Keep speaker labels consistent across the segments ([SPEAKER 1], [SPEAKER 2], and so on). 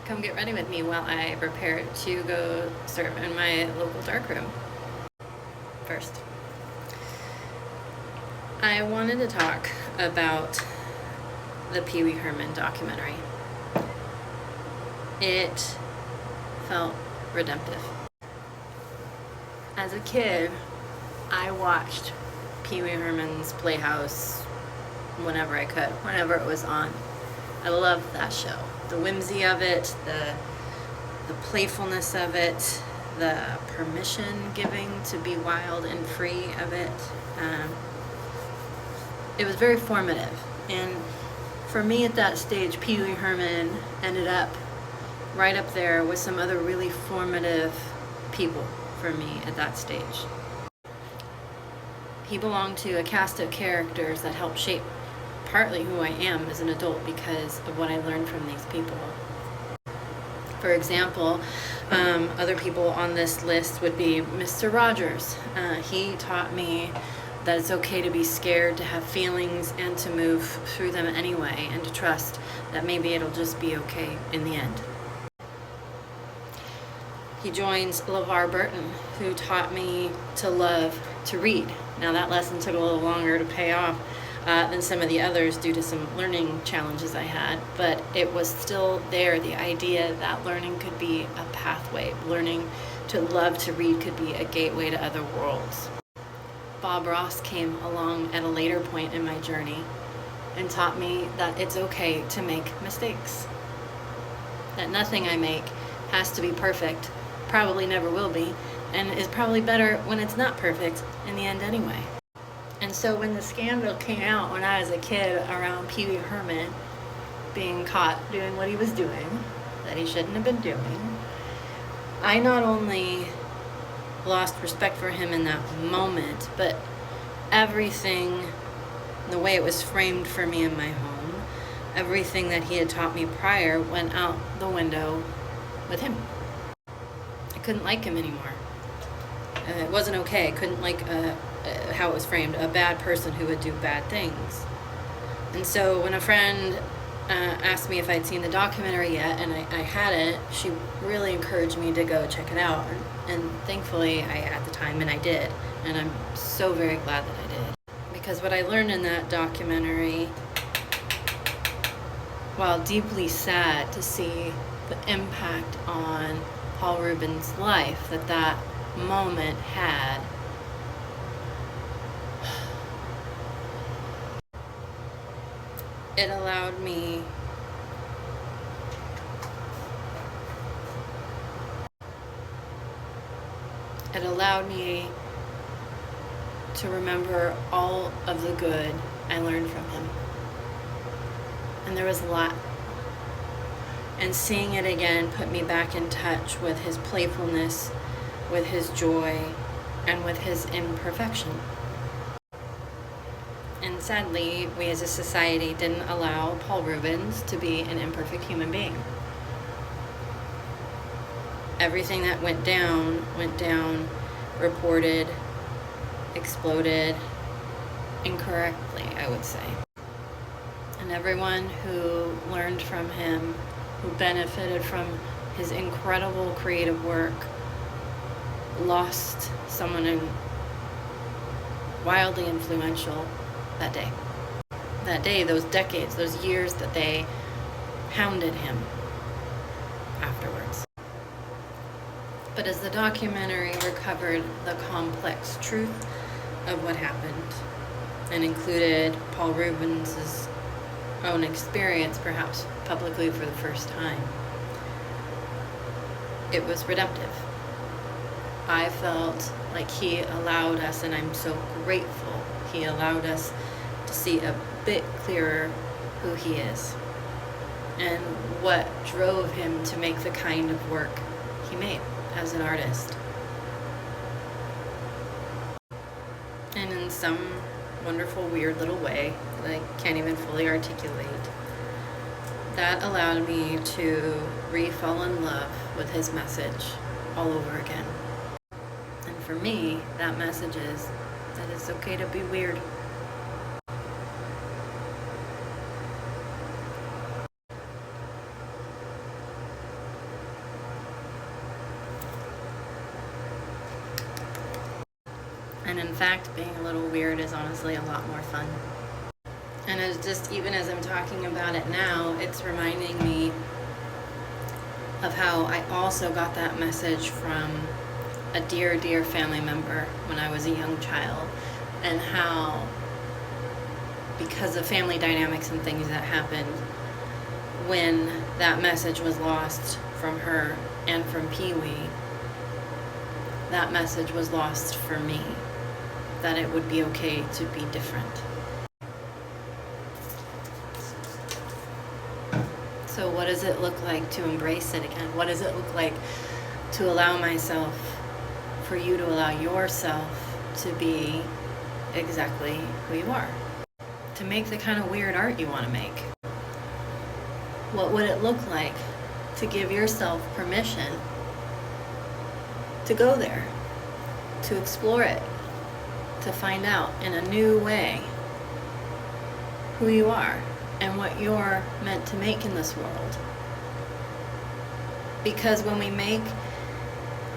[SPEAKER 1] come get ready with me while I prepare to go serve in my local darkroom. First, I wanted to talk about the Pee-Wee Herman documentary. It felt redemptive. As a kid, I watched Pee-Wee Herman's Playhouse whenever I could, whenever it was on. I loved that show. The whimsy of it, the playfulness of it, the permission giving to be wild and free of it. It was very formative. And for me at that stage, Pee-Wee Herman ended up right up there with some other really formative people for me at that stage. He belonged to a cast of characters that helped shape partly who I am as an adult because of what I learned from these people. For example, other people on this list would be Mr. Rogers. He taught me that it's okay to be scared, to have feelings, and to move through them anyway, and to trust that maybe it'll just be okay in the end. He joins LeVar Burton, who taught me to love to read. Now that lesson took a little longer to pay off than some of the others due to some learning challenges I had, but it was still there, the idea that learning could be a pathway. Learning to love to read could be a gateway to other worlds. Bob Ross came along at a later point in my journey and taught me that it's okay to make mistakes. That nothing I make has to be perfect, probably never will be, and is probably better when it's not perfect in the end anyway. And so when the scandal came out when I was a kid around Pee-Wee Herman being caught doing what he was doing, that he shouldn't have been doing, I not only lost respect for him in that moment, but everything, the way it was framed for me in my home, everything that he had taught me prior went out the window with him. I couldn't like him anymore. It wasn't okay. I couldn't like how it was framed, a bad person who would do bad things. And so when a friend asked me if I'd seen the documentary yet, and I hadn't, she really encouraged me to go check it out. And thankfully, I at the time, and I did. And I'm so very glad that I did. Because what I learned in that documentary, while deeply sad to see the impact on Paul Rubens' life that moment had, it allowed me to remember all of the good I learned from him. And there was a lot. And seeing it again put me back in touch with his playfulness, with his joy, and with his imperfection. And sadly, we as a society didn't allow Paul Rubens to be an imperfect human being. Everything that went down, reported, exploded incorrectly, I would say. And everyone who learned from him, who benefited from his incredible creative work, lost someone wildly influential that day. That day, those decades, those years that they hounded him afterwards. But as the documentary recovered the complex truth of what happened and included Paul Rubens' own experience, perhaps publicly for the first time, it was redemptive. I felt like he allowed us, and I'm so grateful, he allowed us to see a bit clearer who he is and what drove him to make the kind of work he made as an artist. And in some wonderful, weird little way that I can't even fully articulate, that allowed me to re-fall in love with his message all over again. And for me, that message is that it's okay to be weird. And in fact, being a little weird is honestly a lot more fun. And it's just, even as I'm talking about it now, it's reminding me of how I also got that message from a dear, dear family member when I was a young child, and how, because of family dynamics and things that happened, when that message was lost from her and from Pee-Wee, that message was lost for me, that it would be okay to be different. So what does it look like to embrace it again? What does it look like to allow myself, for you to allow yourself to be exactly who you are? To make the kind of weird art you want to make? What would it look like to give yourself permission to go there, to explore it, to find out in a new way who you are and what you're meant to make in this world? Because when we make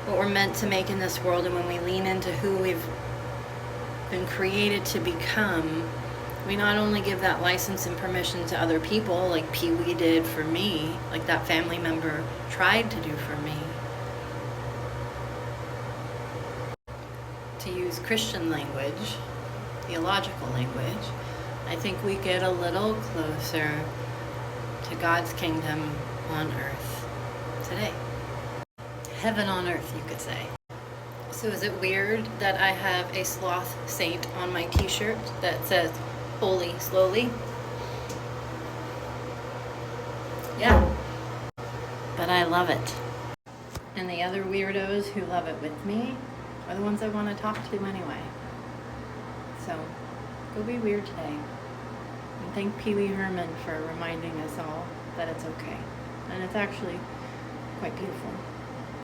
[SPEAKER 1] what we're meant to make in this world, and when we lean into who we've been created to become, we not only give that license and permission to other people, like Pee-Wee did for me, like that family member tried to do for me, to use Christian language, theological language, I think we get a little closer to God's kingdom on earth today. Heaven on earth, you could say. So is it weird that I have a sloth saint on my t-shirt that says, "Holy slowly"? Yeah. But I love it. And the other weirdos who love it with me are the ones I want to talk to anyway. So, go be weird today. And thank Pee-Wee Herman for reminding us all that it's okay. And it's actually quite beautiful.